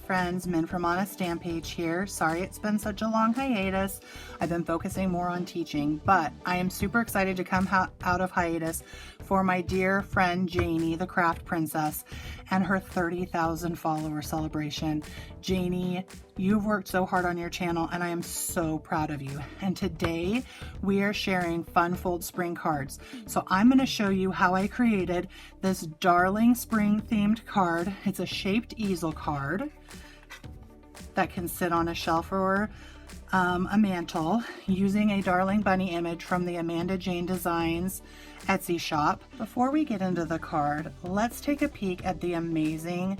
friends, Min from On a Stamp Page here. Sorry it's been such a long hiatus. I've been focusing more on teaching, but I am super excited to come out of hiatus for my dear friend Janie, the Craft Princess, and her 30,000 follower celebration. Janie, you've worked so hard on your channel and I am so proud of you. And today we are sharing fun fold spring cards. So I'm going to show you how I created this darling spring themed card. It's a shaped easel card that can sit on a shelf or a mantle using a darling bunny image from the Amanda Jane Designs Etsy shop. Before we get into the card, let's take a peek at the amazing,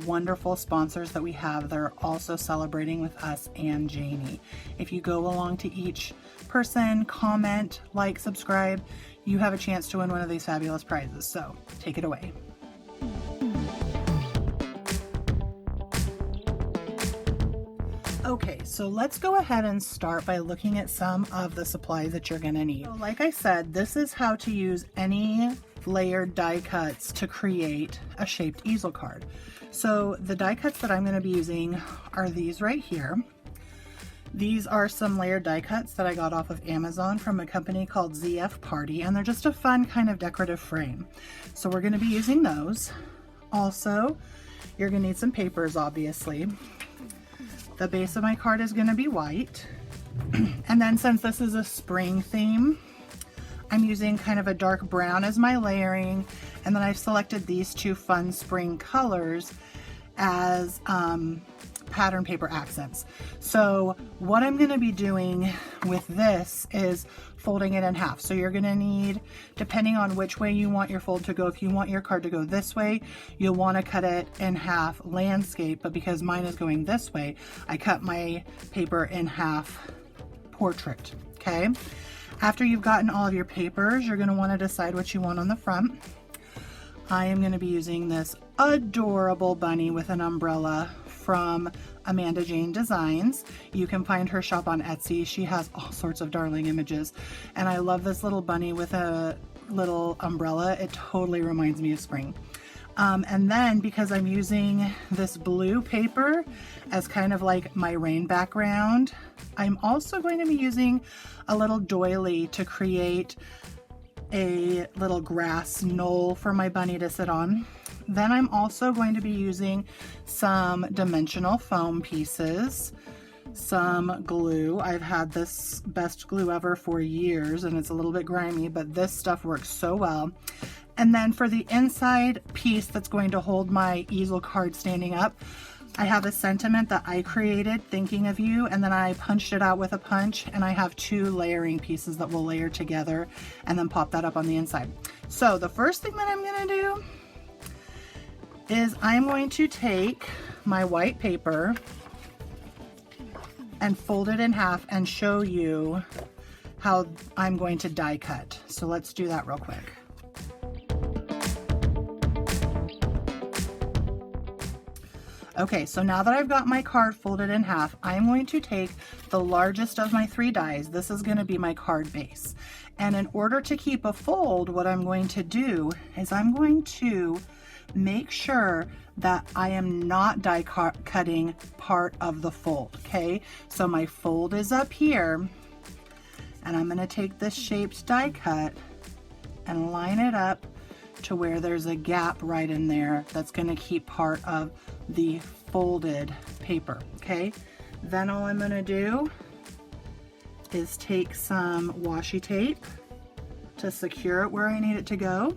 wonderful sponsors that we have that are also celebrating with us and Janie. If you go along to each person, comment, like, subscribe, you have a chance to win one of these fabulous prizes. So take it away. Okay, so let's go ahead and start by looking at some of the supplies that you're gonna need. So like I said, this is how to use any layered die cuts to create a shaped easel card. So the die cuts that I'm gonna be using are these right here. These are some layered die cuts that I got off of Amazon from a company called ZF Party, and they're just a fun kind of decorative frame. So we're gonna be using those. Also, you're gonna need some papers, obviously. The base of my card is going to be white. And then since this is a spring theme, I'm using kind of a dark brown as my layering. And then I've selected these two fun spring colors as pattern paper accents. So what I'm going to be doing with this is folding it in half. So you're going to need, depending on which way you want your fold to go, if you want your card to go this way, you'll want to cut it in half landscape, but because mine is going this way, I cut my paper in half portrait. Okay. After you've gotten all of your papers, you're going to want to decide what you want on the front. I am going to be using this adorable bunny with an umbrella from Amanda Jane Designs. You can find her shop on Etsy. She has all sorts of darling images. And I love this little bunny with a little umbrella. It totally reminds me of spring. And then because I'm using this blue paper as kind of like my rain background, I'm also going to be using a little doily to create a little grass knoll for my bunny to sit on. Then I'm also going to be using some dimensional foam pieces, some glue. I've had this best glue ever for years and it's a little bit grimy, but this stuff works so well. And then for the inside piece that's going to hold my easel card standing up, I have a sentiment that I created thinking of you, and then I punched it out with a punch, and I have two layering pieces that will layer together and then pop that up on the inside. So the first thing that I'm going to do is I'm going to take my white paper and fold it in half and show you how I'm going to die cut. So let's do that real quick. Okay, so now that I've got my card folded in half, I'm going to take the largest of my 3 dies. This is going to be my card base. And in order to keep a fold, what I'm going to do is I'm going to make sure that I am not die cutting part of the fold, okay? So my fold is up here, and I'm going to take this shaped die cut and line it up to where there's a gap right in there that's going to keep part of the folded paper, okay? Then all I'm going to do is take some washi tape to secure it where I need it to go,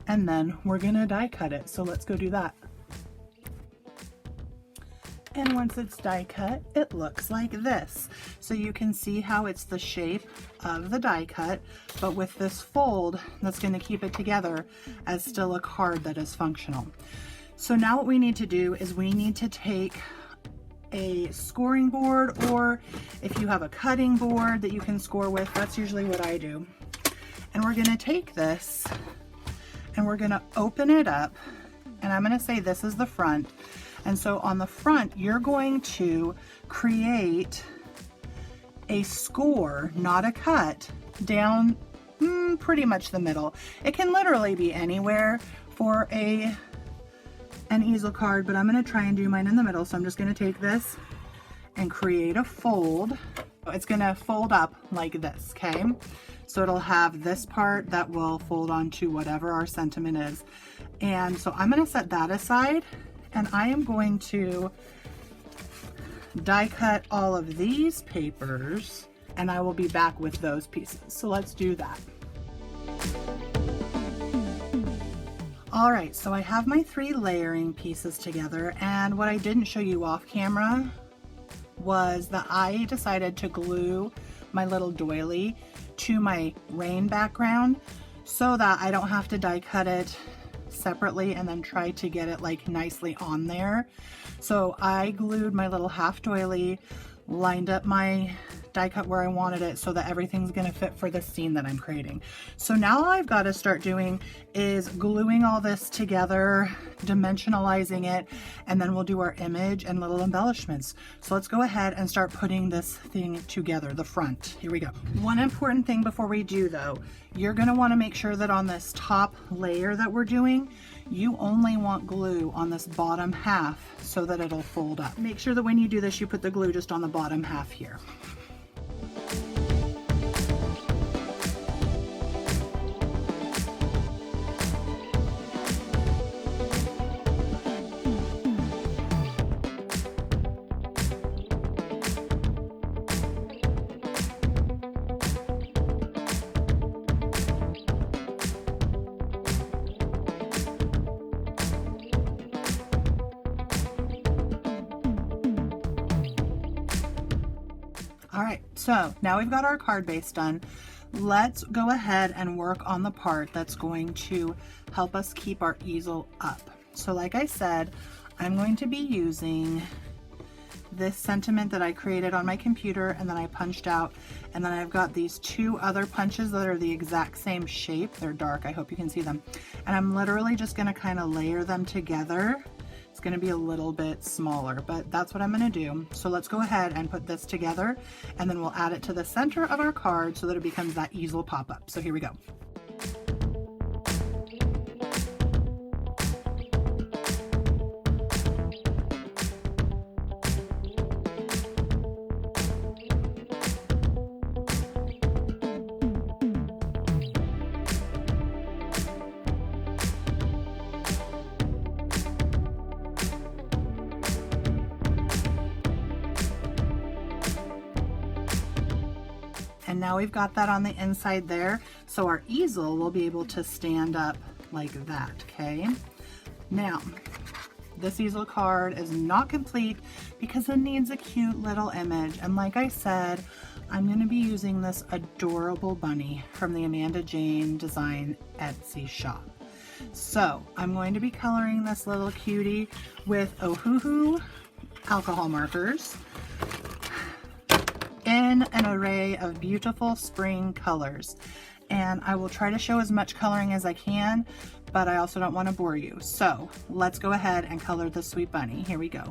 and then we're going to die cut it. So let's go do that. And once it's die cut, it looks like this. So you can see how it's the shape of the die cut, but with this fold that's going to keep it together as still a card that is functional. So now what we need to do is we need to take a scoring board, or if you have a cutting board that you can score with, that's usually what I do. And we're going to take this and we're going to open it up, and I'm going to say this is the front. And so on the front, you're going to create a score, not a cut, down pretty much the middle. It can literally be anywhere for a an easel card, but I'm going to try and do mine in the middle. So I'm just going to take this and create a fold. It's going to fold up like this, okay? So it'll have this part that will fold onto whatever our sentiment is. And so I'm going to set that aside, and I am going to die cut all of these papers, and I will be back with those pieces. So let's do that. All right, so I have my 3 layering pieces together, and what I didn't show you off camera was that I decided to glue my little doily to my rain background so that I don't have to die cut it separately and then try to get it like nicely on there. So I glued my little half doily, lined up my die cut where I wanted it so that everything's going to fit for the scene that I'm creating. So now all I've got to start doing is gluing all this together, dimensionalizing it, and then we'll do our image and little embellishments. So let's go ahead and start putting this thing together, the front. Here we go. One important thing before we do though, you're going to want to make sure that on this top layer that we're doing, you only want glue on this bottom half so that it'll fold up. Make sure that when you do this, you put the glue just on the bottom half here. All right, so now we've got our card base done. Let's go ahead and work on the part that's going to help us keep our easel up. So like I said, I'm going to be using this sentiment that I created on my computer and then I punched out, and then I've got these 2 other punches that are the exact same shape. They're dark, I hope you can see them. And I'm literally just gonna kind of layer them together. It's going to be a little bit smaller, but that's what I'm going to do. So let's go ahead and put this together, and then we'll add it to the center of our card so that it becomes that easel pop-up. So here we go. And now we've got that on the inside there, so our easel will be able to stand up like that, okay? Now, this easel card is not complete because it needs a cute little image, and like I said, I'm going to be using this adorable bunny from the Amanda Jane Design Etsy shop. So I'm going to be coloring this little cutie with Ohuhu alcohol markers in an array of beautiful spring colors. And I will try to show as much coloring as I can, but I also don't want to bore you. So let's go ahead and color the sweet bunny. Here we go.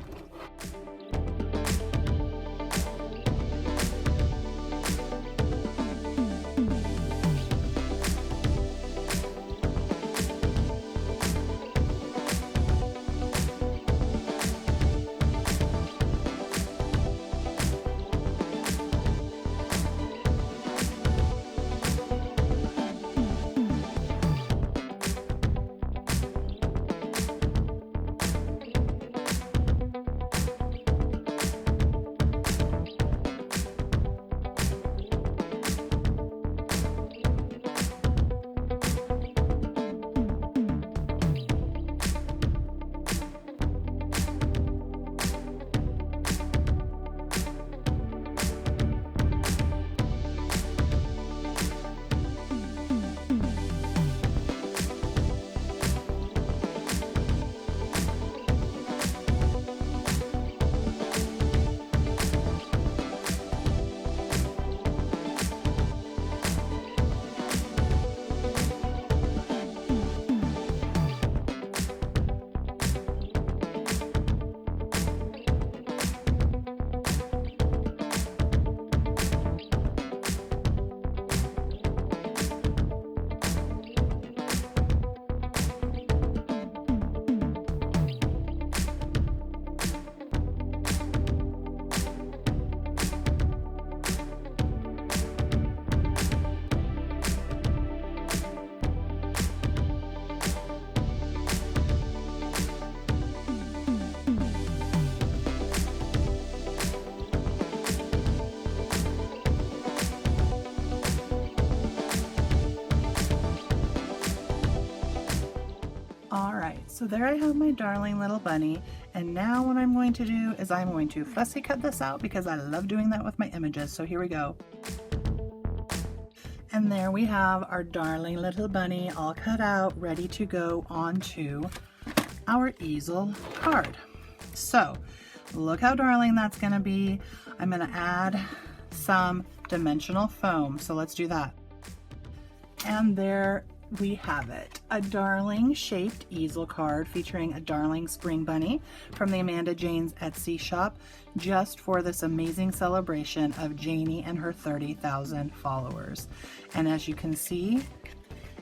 So there I have my darling little bunny, and now what I'm going to do is I'm going to fussy cut this out because I love doing that with my images. So here we go. And there we have our darling little bunny all cut out, ready to go onto our easel card. So look how darling that's going to be. I'm going to add some dimensional foam. So let's do that. And there we have it, a darling shaped easel card featuring a darling spring bunny from the Amanda Jane's Etsy shop, just for this amazing celebration of Janie and her 30,000 followers. And as you can see,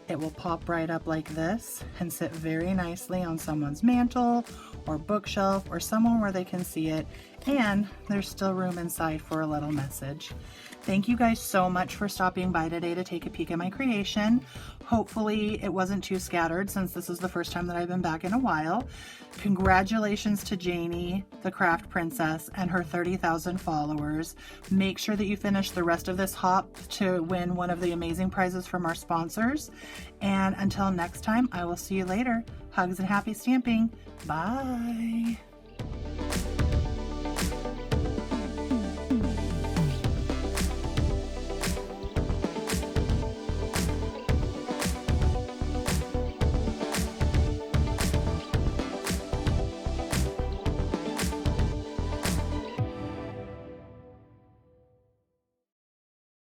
it will pop right up like this and sit very nicely on someone's mantle or bookshelf or somewhere where they can see it, and there's still room inside for a little message. Thank you guys so much for stopping by today to take a peek at my creation. Hopefully it wasn't too scattered, since this is the first time that I've been back in a while. Congratulations to Janie, the craft princess, and her 30,000 followers. Make sure that you finish the rest of this hop to win one of the amazing prizes from our sponsors. And until next time, I will see you later. Hugs and happy stamping. Bye.